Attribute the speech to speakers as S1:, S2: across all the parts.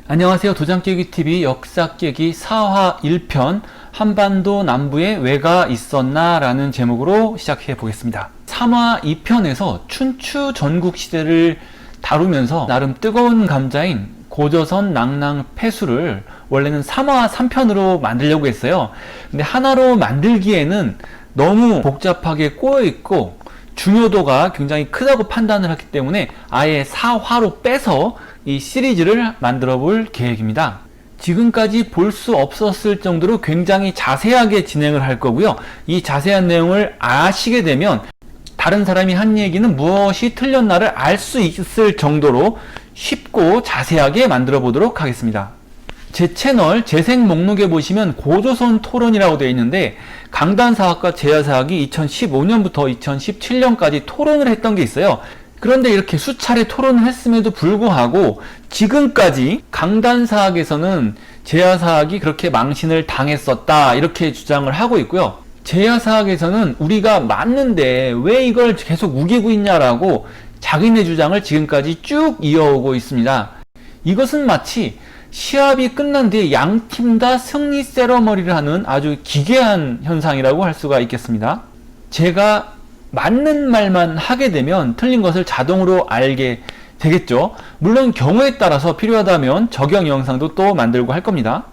S1: 안녕하세요. 도장깨기TV 역사깨기 4화 1편 한반도 남부에 왜가 있었나 라는 제목으로 시작해 보겠습니다. 3화 2편에서 춘추 전국시대를 다루면서 나름 뜨거운 감자인 고조선 낭랑 폐수를 원래는 3화 3편으로 만들려고 했어요. 근데 하나로 만들기에는 너무 복잡하게 꼬여있고 중요도가 굉장히 크다고 판단을 했기 때문에 아예 4화로 빼서 이 시리즈를 만들어 볼 계획입니다. 지금까지 볼 수 없었을 정도로 굉장히 자세하게 진행을 할 거고요. 이 자세한 내용을 아시게 되면 다른 사람이 한 얘기는 무엇이 틀렸나를 알 수 있을 정도로 쉽고 자세하게 만들어 보도록 하겠습니다. 제 채널 재생 목록에 보시면 고조선 토론이라고 되어 있는데 강단사학과 제야사학이 2015년부터 2017년까지 토론을 했던 게 있어요. 그런데 이렇게 수차례 토론을 했음에도 불구하고 지금까지 강단사학에서는 제야사학이 그렇게 망신을 당했었다 이렇게 주장을 하고 있고요. 제야사학에서는 우리가 맞는데 왜 이걸 계속 우기고 있냐라고 자기네 주장을 지금까지 쭉 이어오고 있습니다. 이것은 마치 시합이 끝난 뒤에 양 팀 다 승리 세러머니를 하는 아주 기괴한 현상이라고 할 수가 있겠습니다. 제가 맞는 말만 하게 되면 틀린 것을 자동으로 알게 되겠죠. 물론 경우에 따라서 필요하다면 적용 영상도 또 만들고 할 겁니다.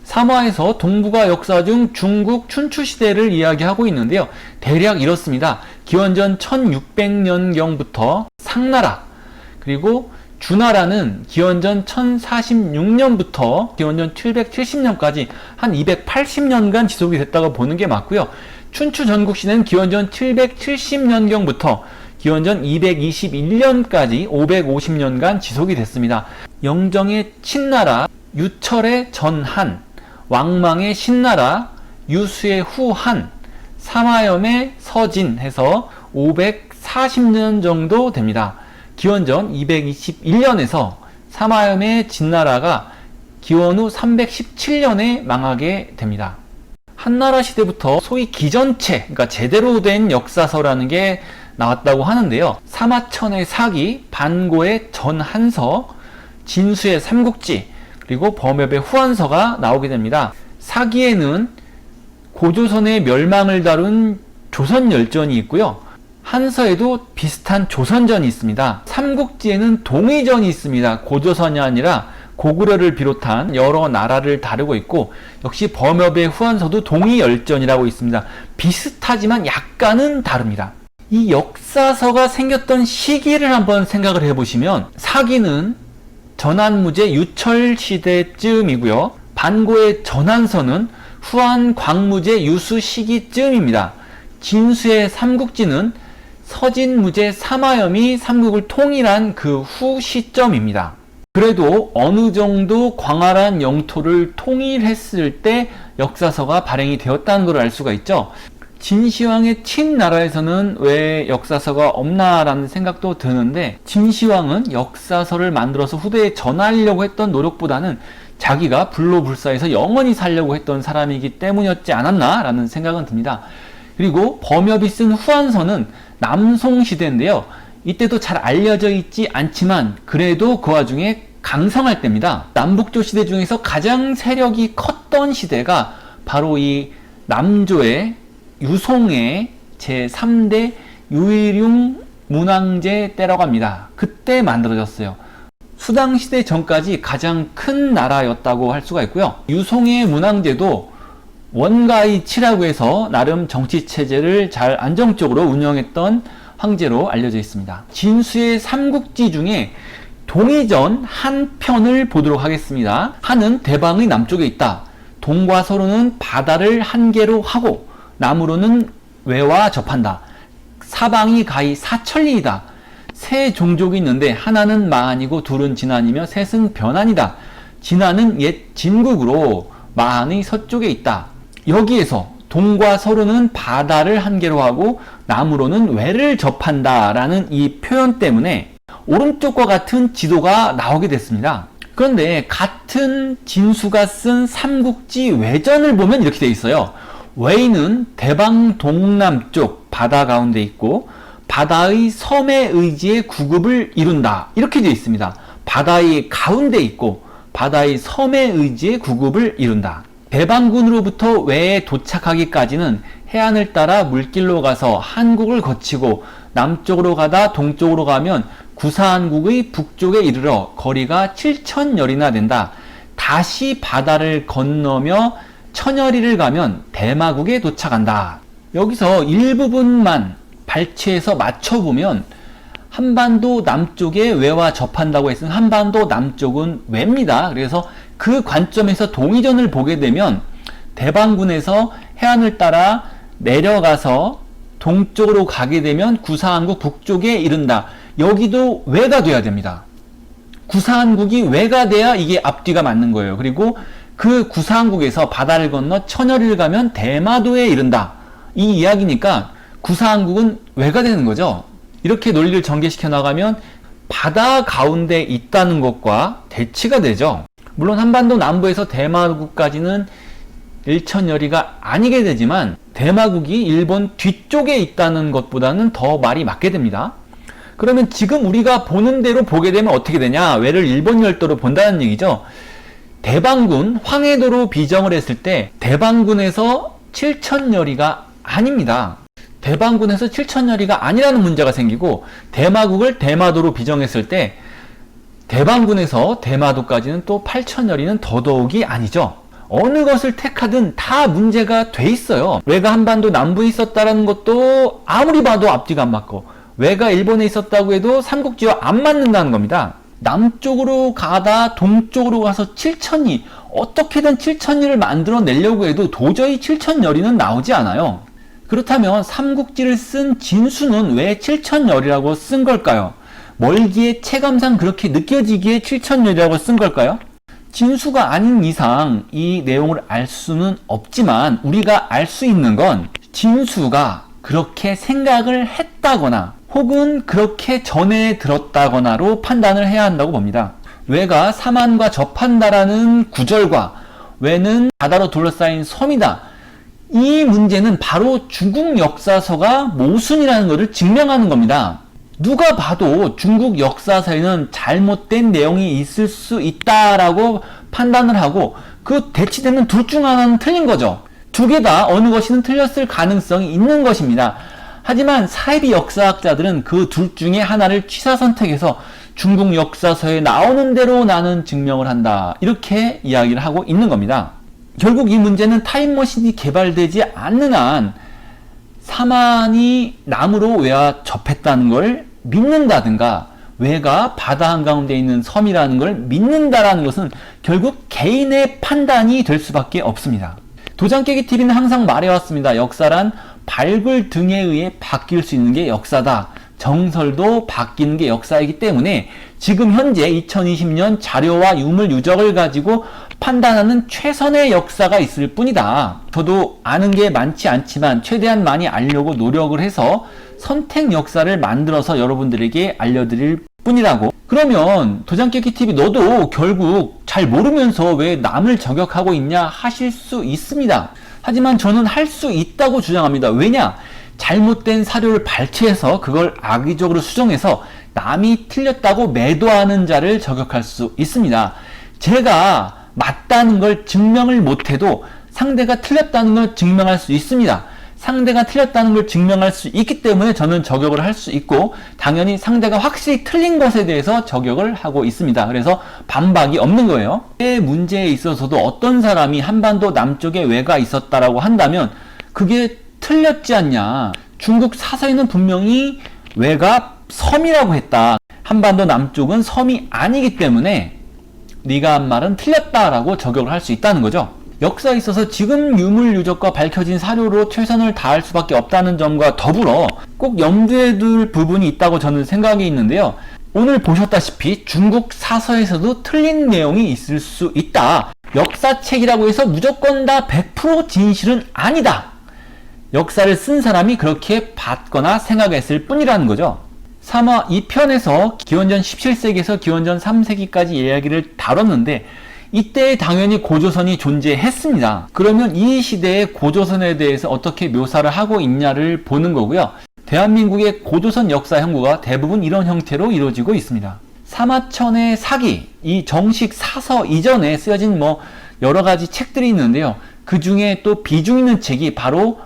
S1: 3화에서 동북아 역사 중 중국 춘추 시대를 이야기하고 있는데요. 대략 이렇습니다. 기원전 1600년경부터 상나라, 그리고 주나라는 기원전 1046년부터 기원전 770년까지 한 280년간 지속이 됐다고 보는 게 맞고요. 춘추 전국시는 기원전 770년경부터 기원전 221년까지 550년간 지속이 됐습니다. 영정의 친나라, 유철의 전한, 왕망의 신나라, 유수의 후한, 삼화염의 서진 해서 540년 정도 됩니다. 기원전 221년에서 삼화염의 진나라가 기원 후 317년에 망하게 됩니다. 한나라 시대부터 소위 기전체, 그러니까 제대로 된 역사서라는 게 나왔다고 하는데요. 사마천의 사기, 반고의 전한서, 진수의 삼국지, 그리고 범협의 후한서가 나오게 됩니다. 사기에는 고조선의 멸망을 다룬 조선열전이 있고요. 한서에도 비슷한 조선전이 있습니다. 삼국지에는 동의전이 있습니다. 고조선이 아니라 고구려를 비롯한 여러 나라를 다루고 있고, 역시 범협의 후한서도 동의열전이라고 있습니다. 비슷하지만 약간은 다릅니다. 이 역사서가 생겼던 시기를 한번 생각을 해보시면 사기는 전한무제 유철시대쯤이고요. 반고의 전한서는 후한 광무제 유수 시기쯤입니다. 진수의 삼국지는 서진무제 삼화염이 삼국을 통일한 그 후 시점입니다. 그래도 어느 정도 광활한 영토를 통일했을 때 역사서가 발행이 되었다는 걸 알 수가 있죠. 진시황의 친나라에서는 왜 역사서가 없나라는 생각도 드는데, 진시황은 역사서를 만들어서 후대에 전하려고 했던 노력보다는 자기가 불로불사해서 영원히 살려고 했던 사람이기 때문이었지 않았나 라는 생각은 듭니다. 그리고 범협이 쓴 후한서는 남송시대인데요. 이때도 잘 알려져 있지 않지만 그래도 그 와중에 강성할 때입니다. 남북조 시대 중에서 가장 세력이 컸던 시대가 바로 이 남조의 유송의 제3대 유일융 문왕제 때라고 합니다. 그때 만들어졌어요. 수당시대 전까지 가장 큰 나라였다고 할 수가 있고요. 유송의 문왕제도 원가이치라고 해서 나름 정치체제를 잘 안정적으로 운영했던 황제로 알려져 있습니다. 진수의 삼국지 중에 동의전 한 편을 보도록 하겠습니다. 한은 대방의 남쪽에 있다. 동과 서로는 바다를 한계로 하고 남으로는 외와 접한다. 사방이 가히 사천리이다. 세 종족이 있는데 하나는 마한이고 둘은 진한이며 셋은 변한이다. 진한은 옛 진국으로 마한의 서쪽에 있다. 여기에서 동과 서로는 바다를 한계로 하고 남으로는 외를 접한다 라는 이 표현 때문에 오른쪽과 같은 지도가 나오게 됐습니다. 그런데 같은 진수가 쓴 삼국지 외전을 보면 이렇게 되어 있어요. 외는 대방 동남쪽 바다 가운데 있고 바다의 섬의 의지의 구급을 이룬다 이렇게 되어 있습니다. 바다의 가운데 있고 바다의 섬에 의지해 구급을 이룬다. 대방군으로부터 외에 도착하기까지는 해안을 따라 물길로 가서 한국을 거치고 남쪽으로 가다 동쪽으로 가면 구사한국의 북쪽에 이르러 거리가 7,000여리나 된다. 다시 바다를 건너며 천여리를 가면 대마국에 도착한다. 여기서 일부분만 발췌해서 맞춰보면 한반도 남쪽에 외와 접한다고 했으면 한반도 남쪽은 외입니다. 그래서 그 관점에서 동의전을 보게 되면 대방군에서 해안을 따라 내려가서 동쪽으로 가게 되면 구사한국 북쪽에 이른다. 여기도 외가 돼야 됩니다. 구사한국이 외가 돼야 이게 앞뒤가 맞는 거예요. 그리고 그 구사한국에서 바다를 건너 천여리를 가면 대마도에 이른다. 이 이야기니까 구사한국은 외가 되는 거죠. 이렇게 논리를 전개시켜 나가면 바다 가운데 있다는 것과 대치가 되죠. 물론 한반도 남부에서 대마국까지는 1,000여리가 아니게 되지만 대마국이 일본 뒤쪽에 있다는 것보다는 더 말이 맞게 됩니다. 그러면 지금 우리가 보는 대로 보게 되면 어떻게 되냐? 외를 일본 열도로 본다는 얘기죠. 대방군, 황해도로 비정을 했을 때 대방군에서 7,000여리가 아닙니다. 대방군에서 7,000여리가 아니라는 문제가 생기고 대마국을 대마도로 비정했을 때 대방군에서 대마도까지는 또 8,000여리는 더더욱이 아니죠. 어느 것을 택하든 다 문제가 돼 있어요. 외가 한반도 남부에 있었다는 것도 아무리 봐도 앞뒤가 안 맞고 외가 일본에 있었다고 해도 삼국지와 안 맞는다는 겁니다. 남쪽으로 가다 동쪽으로 가서 7,000리, 어떻게든 7,000리를 만들어내려고 해도 도저히 7,000여리는 나오지 않아요. 그렇다면 삼국지를 쓴 진수는 왜 7,000여리라고 쓴 걸까요? 멀기에 체감상 그렇게 느껴지기에 7,000여리라고 쓴 걸까요? 진수가 아닌 이상 이 내용을 알 수는 없지만 우리가 알 수 있는 건 진수가 그렇게 생각을 했다거나 혹은 그렇게 전해 들었다거나로 판단을 해야 한다고 봅니다. 외가 사만과 접한다라는 구절과 외는 바다로 둘러싸인 섬이다. 이 문제는 바로 중국 역사서가 모순이라는 것을 증명하는 겁니다. 누가 봐도 중국 역사서에는 잘못된 내용이 있을 수 있다라고 판단을 하고 그 대치되는 둘 중 하나는 틀린 거죠. 두 개 다 어느 것이든 틀렸을 가능성이 있는 것입니다. 하지만 사이비 역사학자들은 그 둘 중에 하나를 취사 선택해서 중국 역사서에 나오는 대로 나는 증명을 한다. 이렇게 이야기를 하고 있는 겁니다. 결국 이 문제는 타임머신이 개발되지 않는 한 사만이 남으로 외와 접했다는 걸 믿는다든가 외가 바다 한가운데 있는 섬이라는 걸 믿는다라는 것은 결국 개인의 판단이 될 수밖에 없습니다. 도장깨기TV는 항상 말해왔습니다. 역사란 발굴 등에 의해 바뀔 수 있는 게 역사다. 정설도 바뀌는 게 역사이기 때문에 지금 현재 2020년 자료와 유물 유적을 가지고 판단하는 최선의 역사가 있을 뿐이다. 저도 아는 게 많지 않지만 최대한 많이 알려고 노력을 해서 선택 역사를 만들어서 여러분들에게 알려드릴 뿐이라고. 그러면 도장깨기TV 너도 결국 잘 모르면서 왜 남을 저격하고 있냐 하실 수 있습니다. 하지만 저는 할 수 있다고 주장합니다. 왜냐? 잘못된 사료를 발췌해서 그걸 악의적으로 수정해서 남이 틀렸다고 매도하는 자를 저격할 수 있습니다. 제가 맞다는 걸 증명을 못해도 상대가 틀렸다는 걸 증명할 수 있습니다. 상대가 틀렸다는 걸 증명할 수 있기 때문에 저는 저격을 할 수 있고 당연히 상대가 확실히 틀린 것에 대해서 저격을 하고 있습니다. 그래서 반박이 없는 거예요. 이 문제에 있어서도 어떤 사람이 한반도 남쪽에 외가 있었다라고 한다면 그게 틀렸지 않냐. 중국 사서에는 분명히 외가 섬이라고 했다. 한반도 남쪽은 섬이 아니기 때문에 네가 한 말은 틀렸다라고 저격을 할 수 있다는 거죠. 역사에 있어서 지금 유물 유적과 밝혀진 사료로 최선을 다할 수밖에 없다는 점과 더불어 꼭 염두에 둘 부분이 있다고 저는 생각이 있는데요. 오늘 보셨다시피 중국 사서에서도 틀린 내용이 있을 수 있다. 역사책이라고 해서 무조건 다 100% 진실은 아니다. 역사를 쓴 사람이 그렇게 봤거나 생각했을 뿐이라는 거죠. 3화 2편에서 기원전 17세기에서 기원전 3세기까지 이야기를 다뤘는데 이때 당연히 고조선이 존재했습니다. 그러면 이 시대의 고조선에 대해서 어떻게 묘사를 하고 있냐를 보는 거고요. 대한민국의 고조선 역사 연구가 대부분 이런 형태로 이루어지고 있습니다. 사마천의 사기, 이 정식 사서 이전에 쓰여진 여러 가지 책들이 있는데요. 그 중에 또 비중 있는 책이 바로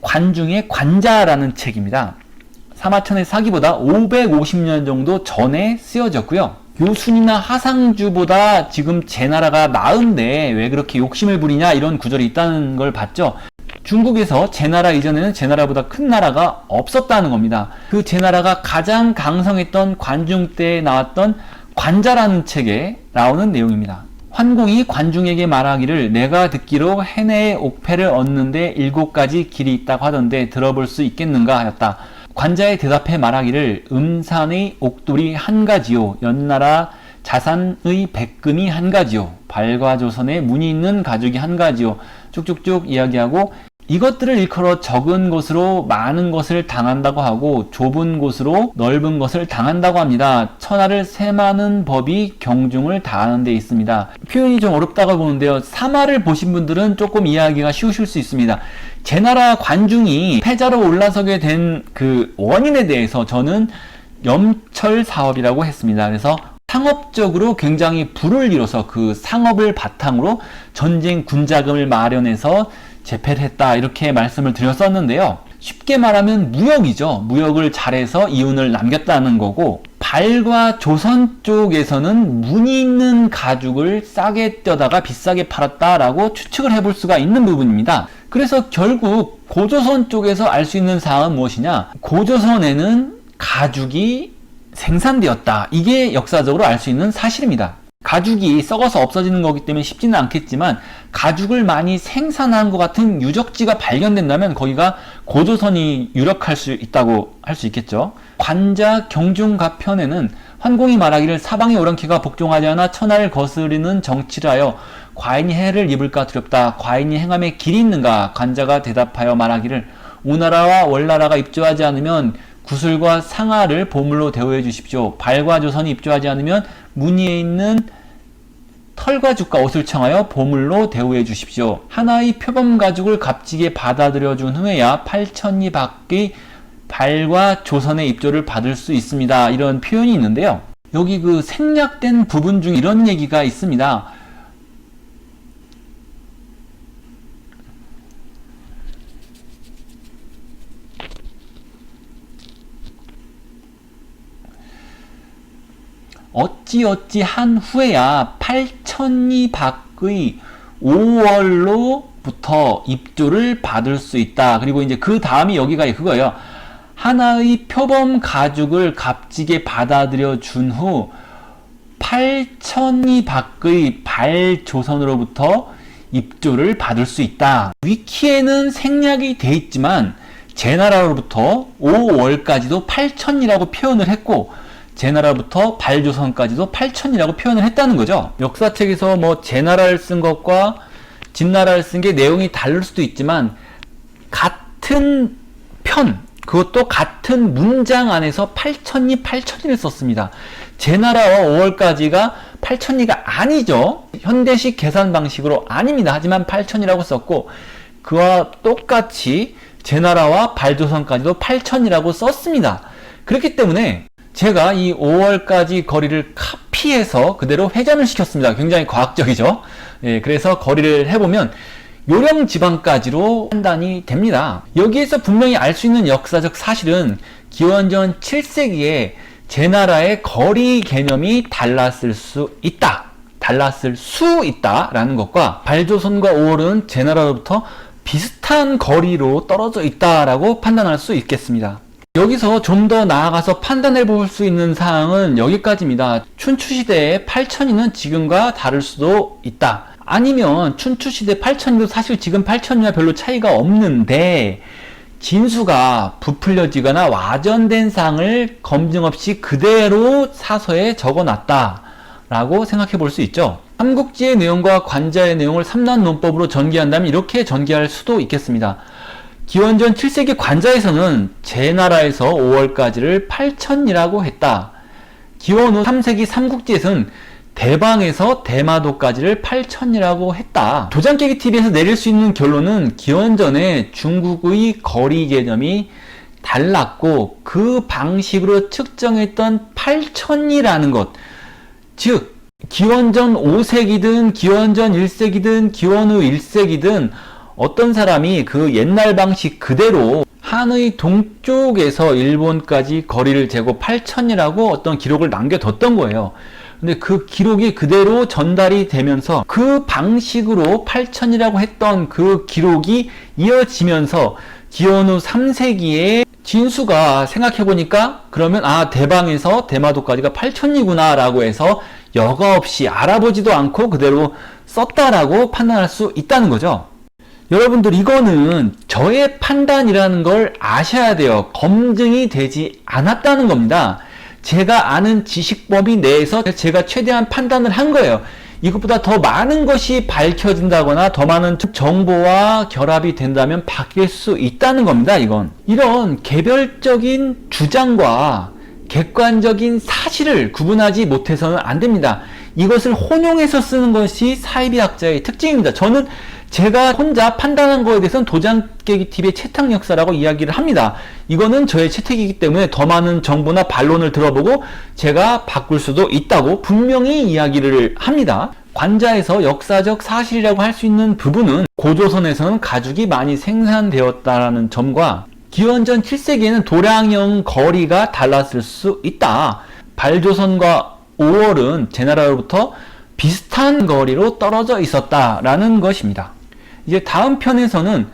S1: 관중의 관자라는 책입니다. 사마천의 사기보다 550년 정도 전에 쓰여졌고요. 요순이나 하상주보다 지금 제나라가 나은데 왜 그렇게 욕심을 부리냐, 이런 구절이 있다는 걸 봤죠. 중국에서 제나라 이전에는 제나라보다 큰 나라가 없었다는 겁니다. 그 제나라가 가장 강성했던 관중 때에 나왔던 관자라는 책에 나오는 내용입니다. 환공이 관중에게 말하기를 내가 듣기로 해내의 옥패를 얻는데 7가지 길이 있다고 하던데 들어볼 수 있겠는가 하였다. 관자의 대답해 말하기를 음산의 옥돌이 1가지요, 연나라 자산의 백금이 1가지요, 발과조선의 문이 있는 가죽이 1가지요, 쭉쭉쭉 이야기하고, 이것들을 일컬어 적은 것으로 많은 것을 당한다고 하고 좁은 곳으로 넓은 것을 당한다고 합니다. 천하를 세마는 법이 경중을 다하는 데 있습니다. 표현이 좀 어렵다고 보는데요. 사마를 보신 분들은 조금 이해하기가 쉬우실 수 있습니다. 제나라 관중이 패자로 올라서게 된 그 원인에 대해서 저는 염철사업이라고 했습니다. 그래서 상업적으로 굉장히 부를 이뤄서 그 상업을 바탕으로 전쟁 군자금을 마련해서 제패를 했다, 이렇게 말씀을 드렸었는데요. 쉽게 말하면 무역이죠. 무역을 잘해서 이윤을 남겼다는 거고, 발과 조선 쪽에서는 무늬 있는 가죽을 싸게 떼다가 비싸게 팔았다라고 추측을 해볼 수가 있는 부분입니다. 그래서 결국 고조선 쪽에서 알 수 있는 사항은 무엇이냐, 고조선에는 가죽이 생산되었다, 이게 역사적으로 알 수 있는 사실입니다. 가죽이 썩어서 없어지는 거기 때문에 쉽지는 않겠지만 가죽을 많이 생산한 것 같은 유적지가 발견된다면 거기가 고조선이 유력할 수 있다고 할 수 있겠죠. 관자 경중가편에는 환공이 말하기를 사방의 오랑캐가 복종하지 않아 천하를 거스르는 정치를 하여 과인이 해를 입을까 두렵다. 과인이 행함에 길이 있는가? 관자가 대답하여 말하기를 오나라와 월나라가 입조하지 않으면 구슬과 상아를 보물로 대우해 주십시오. 발과 조선이 입조하지 않으면 무늬에 있는 털과 죽과 옷을 청하여 보물로 대우해 주십시오. 하나의 표범 가죽을 값지게 받아들여 준 후에야 8천리 밖의 발과 조선의 입조를 받을 수 있습니다. 이런 표현이 있는데요. 여기 그 생략된 부분 중에 이런 얘기가 있습니다. 어찌어찌 한 후에야 8천리 밖의 5월로부터 입조를 받을 수 있다. 그리고 이제 그 다음이 여기가 그거예요. 하나의 표범 가죽을 값지게 받아들여 준 후 8천리 밖의 발조선으로부터 입조를 받을 수 있다. 위키에는 생략이 돼 있지만 제나라로부터 5월까지도 8천리라고 표현을 했고 제나라부터 발조선까지도 8천이라고 표현을 했다는 거죠. 역사책에서 제나라를 쓴 것과 진나라를 쓴 게 내용이 다를 수도 있지만 같은 편, 그것도 같은 문장 안에서 8천리를 썼습니다. 제나라와 5월까지가 8천리가 아니죠. 현대식 계산 방식으로 아닙니다. 하지만 8천이라고 썼고 그와 똑같이 제나라와 발조선까지도 8천이라고 썼습니다. 그렇기 때문에 제가 이 5월까지 거리를 카피해서 그대로 회전을 시켰습니다. 굉장히 과학적이죠. 그래서 거리를 해보면 요령 지방까지로 판단이 됩니다. 여기에서 분명히 알 수 있는 역사적 사실은 기원전 7세기에 제나라의 거리 개념이 달랐을 수 있다라는 것과 발조선과 5월은 제나라로부터 비슷한 거리로 떨어져 있다라고 판단할 수 있겠습니다. 여기서 좀 더 나아가서 판단해 볼 수 있는 사항은 여기까지입니다. 춘추시대의 8천리는 지금과 다를 수도 있다. 아니면 춘추시대 8천리도 사실 지금 8천리와 별로 차이가 없는데 진수가 부풀려지거나 와전된 사항을 검증 없이 그대로 사서에 적어놨다 라고 생각해 볼 수 있죠. 삼국지의 내용과 관자의 내용을 삼란 논법으로 전개한다면 이렇게 전개할 수도 있겠습니다. 기원전 7세기 관자에서는 제나라에서 5월까지를 8천이라고 했다. 기원 후 3세기 삼국지에서는 대방에서 대마도까지를 8천이라고 했다. 도장깨기 TV에서 내릴 수 있는 결론은 기원전에 중국의 거리 개념이 달랐고 그 방식으로 측정했던 8천이라는 것, 즉 기원전 5세기든 기원전 1세기든 기원 후 1세기든 어떤 사람이 그 옛날 방식 그대로 한의 동쪽에서 일본까지 거리를 재고 8천이라고 어떤 기록을 남겨뒀던 거예요. 근데 그 기록이 그대로 전달이 되면서 그 방식으로 8천이라고 했던 그 기록이 이어지면서 기원 후 3세기에 진수가 생각해보니까 그러면 대방에서 대마도까지가 8천이구나 라고 해서 여과 없이 알아보지도 않고 그대로 썼다라고 판단할 수 있다는 거죠. 여러분들 이거는 저의 판단이라는 걸 아셔야 돼요. 검증이 되지 않았다는 겁니다. 제가 아는 지식 범위 내에서 제가 최대한 판단을 한 거예요. 이것보다 더 많은 것이 밝혀진다거나 더 많은 정보와 결합이 된다면 바뀔 수 있다는 겁니다. 이런 개별적인 주장과 객관적인 사실을 구분하지 못해서는 안 됩니다. 이것을 혼용해서 쓰는 것이 사이비학자의 특징입니다. 저는 제가 혼자 판단한 거에 대해서는 도장깨기TV의 채택 역사라고 이야기를 합니다. 이거는 저의 채택이기 때문에 더 많은 정보나 반론을 들어보고 제가 바꿀 수도 있다고 분명히 이야기를 합니다. 관자에서 역사적 사실이라고 할 수 있는 부분은 고조선에서는 가죽이 많이 생산되었다는 점과 기원전 7세기에는 도량형 거리가 달랐을 수 있다. 발조선과 5월은 제나라로부터 비슷한 거리로 떨어져 있었다라는 것입니다. 이제 다음 편에서는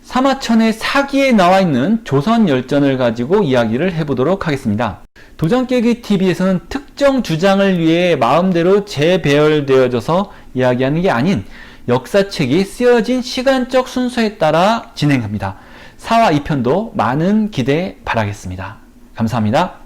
S1: 사마천의 사기에 나와 있는 조선 열전을 가지고 이야기를 해보도록 하겠습니다. 도장깨기TV에서는 특정 주장을 위해 마음대로 재배열되어져서 이야기하는 게 아닌 역사책이 쓰여진 시간적 순서에 따라 진행합니다. 4화 2편도 많은 기대 바라겠습니다. 감사합니다.